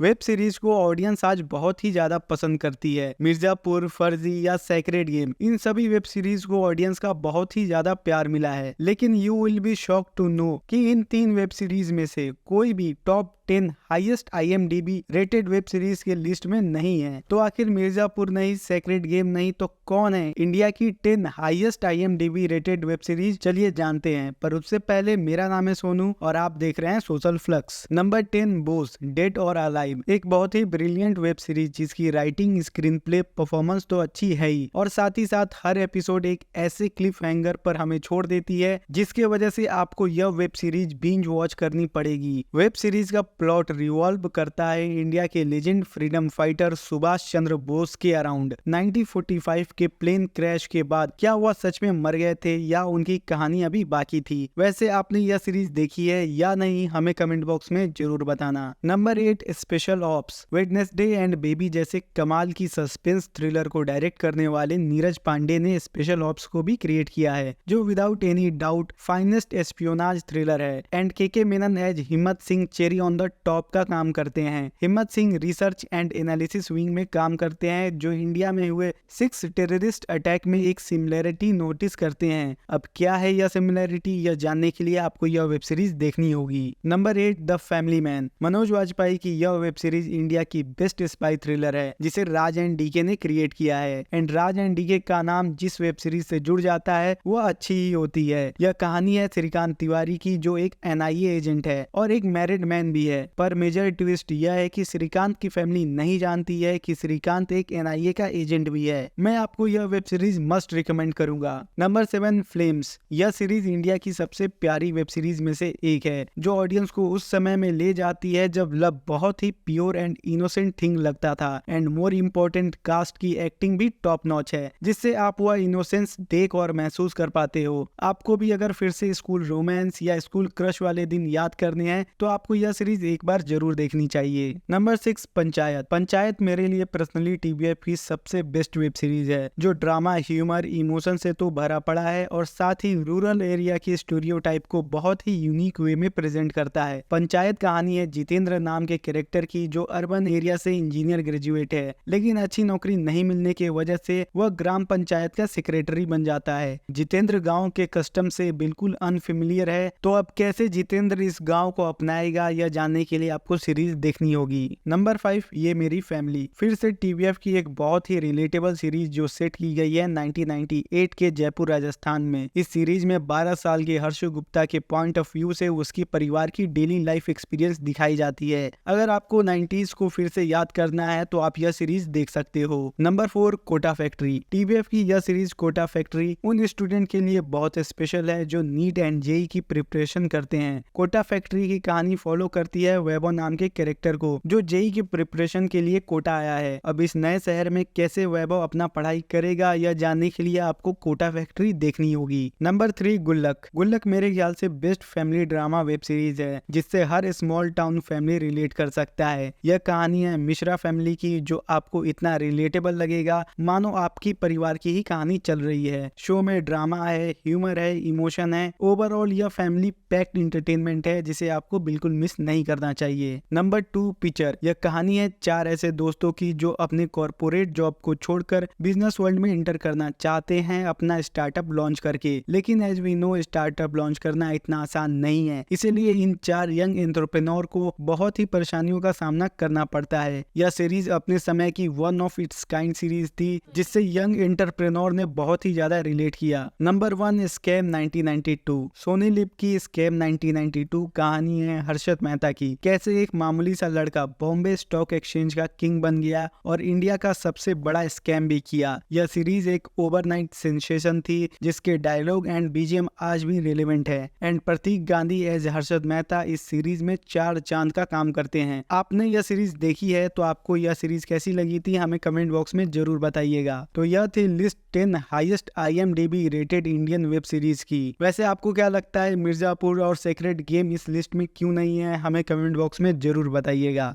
Web series को audience आज बहुत ही ज्यादा पसंद करती है। मिर्जापुर, फर्जी या सेक्रेड गेम, इन सभी वेब सीरीज को ऑडियंस का बहुत ही ज्यादा प्यार मिला है। लेकिन you will be shock to know कि इन तीन वेब सीरीज में से कोई भी top 10 highest IMDb rated web series के लिस्ट में नहीं है। तो आखिर मिर्जापुर नहीं, सेक्रेड गेम नहीं, तो कौन है इंडिया की 10 highest IMDb rated web series? चलिए जानते हैं। पर उससे पहले, मेरा नाम है सोनू और आप देख रहे हैं social flux. Number 10, Bose dead और अलाइव, एक बहुत ही ब्रिलियंट वेब सीरीज जिसकी राइटिंग, स्क्रीन प्ले, परफॉर्मेंस तो अच्छी है ही, और साथ ही साथ हर एपिसोड एक ऐसे क्लिफ हैंगर पर हमें छोड़ देती है जिसके वजह से आपको यह वेब सीरीज बिंज वॉच करनी पड़ेगी। वेब सीरीज का प्लॉट रिवॉल्व करता है इंडिया के legend freedom fighter Subhash Chandra Bose के अराउंड। 1945 के प्लेन क्रैश के बाद क्या वह सच में मर गए थे या उनकी कहानी अभी बाकी थी? वैसे आपने यह सीरीज देखी है या नहीं, हमें कमेंट बॉक्स में जरूर बताना। Number 8, special ops, Wednesday and baby जैसे कमाल की सस्पेंस थ्रिलर को डायरेक्ट करने वाले नीरज पांडे ने स्पेशल ऑप्स को भी क्रिएट किया है, जो without any doubt finest espionage thriller है। एंड के मेनन एज हिम्मत Singh cherry on the top का काम करते हैं। हिम्मत Singh research and analysis wing में काम करते हैं, जो इंडिया में हुए 6 टेररिस्ट अटैक में एक सिमिलरिटी नोटिस करते हैं। अब क्या है यह सिमिलरिटी, यह जानने के लिए आपको यह वेब सीरीज देखनी होगी। Number 8, the family man, Manoj Vajpayee की यह वेब सीरीज इंडिया की बेस्ट स्पाई थ्रिलर है, जिसे राज एंड डीके ने क्रिएट किया है। एंड राज एंड डीके का नाम जिस वेब सीरीज से जुड़ जाता है वह अच्छी ही होती है। यह कहानी है श्रीकांत तिवारी की, जो एक NIA एजेंट है और एक मैरिड मैन भी है। पर मेजर ट्विस्ट यह है कि श्रीकांत की फैमिली नहीं जानती है कि श्रीकांत एक NIA का एजेंट भी है। मैं आपको यह वेब सीरीज मस्ट रिकमेंड करूंगा। नंबर 7, फ्लेम्स, यह सीरीज इंडिया की सबसे प्यारी वेब सीरीज में से एक है, जो ऑडियंस को उस समय में ले जाती है जब लव बहुत ही प्योर एंड इनोसेंट थिंग लगता था। एंड मोर इम्पोर्टेंट, कास्ट की एक्टिंग भी टॉप नॉच है, जिससे आप वह इनोसेंस देख और महसूस कर पाते हो। आपको भी अगर फिर से स्कूल रोमांस या स्कूल क्रश वाले दिन याद करने हैं तो आपको यह सीरीज एक बार जरूर देखनी चाहिए। नंबर 6, पंचायत, पंचायत मेरे लिए पर्सनली TVF की सबसे बेस्ट वेब सीरीज है, जो ड्रामा, ह्यूमर, इमोशन से तो भरा पड़ा है और साथ ही रूरल एरिया की स्टीरियोटाइप को बहुत ही यूनिक वे में प्रेजेंट करता है। पंचायत कहानी है जितेंद्र नाम के कैरेक्टर की, जो अर्बन एरिया से इंजीनियर ग्रेजुएट है, लेकिन अच्छी नौकरी नहीं मिलने की वजह से वह ग्राम पंचायत का सेक्रेटरी बन जाता है। जितेंद्र गाँव के कस्टम से बिल्कुल अनफेमिलियर है, तो अब कैसे जितेंद्र इस गाँव को अपनाएगा, यह जानने के लिए आपको सीरीज देखनी होगी। नंबर 5, ये मेरी फैमिली, फिर से TVF की एक बहुत ही रिलेटेबल सीरीज जो सेट की गई है 1998 के जयपुर राजस्थान में। इस सीरीज में 12 साल के हर्ष गुप्ता के पॉइंट ऑफ व्यू से उसकी परिवार की डेली लाइफ एक्सपीरियंस दिखाई जाती है। अगर आपको 90s को फिर से याद करना है तो आप यह सीरीज देख सकते हो। नंबर 4, कोटा फैक्ट्री, TVF की यह सीरीज कोटा फैक्ट्री उन स्टूडेंट के लिए बहुत स्पेशल है जो नीट एंड JEE की प्रिपरेशन करते हैं। कोटा फैक्ट्री की कहानी फॉलो करती है वैभव नाम के कैरेक्टर को, जो JEE की प्रिपरेशन के लिए कोटा आया है। अब इस नए शहर में कैसे वैभव अपना पढ़ाई करेगा, यह जानने के लिए आपको कोटा फैक्ट्री देखनी होगी। नंबर 3, गुल्लक, गुल्लक मेरे ख्याल से best family drama web series है, जिससे हर स्मॉल टाउन फैमिली रिलेट कर सकता है। यह कहानी है मिश्रा फैमिली की, जो आपको इतना रिलेटेबल लगेगा मानो आपकी परिवार की ही कहानी चल रही है। शो में ड्रामा है, ह्यूमर है, इमोशन है, ओवरऑल यह फैमिली पैक्ड इंटरटेनमेंट है जिसे आपको बिल्कुल मिस नहीं करना चाहिए। नंबर 2, पिक्चर, यह कहानी है 4 ऐसे दोस्तों की जो अपने कॉर्पोरेट जॉब को छोड़कर बिजनेस वर्ल्ड में इंटर करना चाहते हैं अपना स्टार्टअप लॉन्च करके। लेकिन as we know, startup launch करना इतना आसान नहीं है, इसीलिए इन 4 यंग एंटरप्रेन्योर को बहुत ही परेशानियों का सामना करना पड़ता है। यह सीरीज अपने समय की one of its kind series थी, जिससे यंग एंटरप्रेन्योर ने बहुत ही ज्यादा रिलेट किया। नंबर 1, स्कैम 1992, सोनी लिव की स्कैम 1992 कहानी है हर्षद मेहता की, कैसे एक मामूली सा लड़का बॉम्बे स्टॉक एक्सचेंज का किंग बन गया और इंडिया का सबसे बड़ा स्कैम भी किया। यह सीरीज एक ओवरनाइट सेंसेशन थी, जिसके डायलॉग एंड BGM आज भी रिलेवेंट है। एंड प्रतीक गांधी एज हर्षद मेहता इस सीरीज में 4 चांद का काम करते हैं। आपने यह सीरीज देखी है तो आपको यह सीरीज कैसी लगी थी, हमें कमेंट बॉक्स में जरूर बताइएगा। तो यह थी list 10 highest IMDb rated Indian web series की। वैसे आपको क्या लगता है, मिर्जापुर और सेक्रेड गेम इस लिस्ट में क्यों नहीं है? हमें कमेंट बॉक्स में जरूर बताइएगा।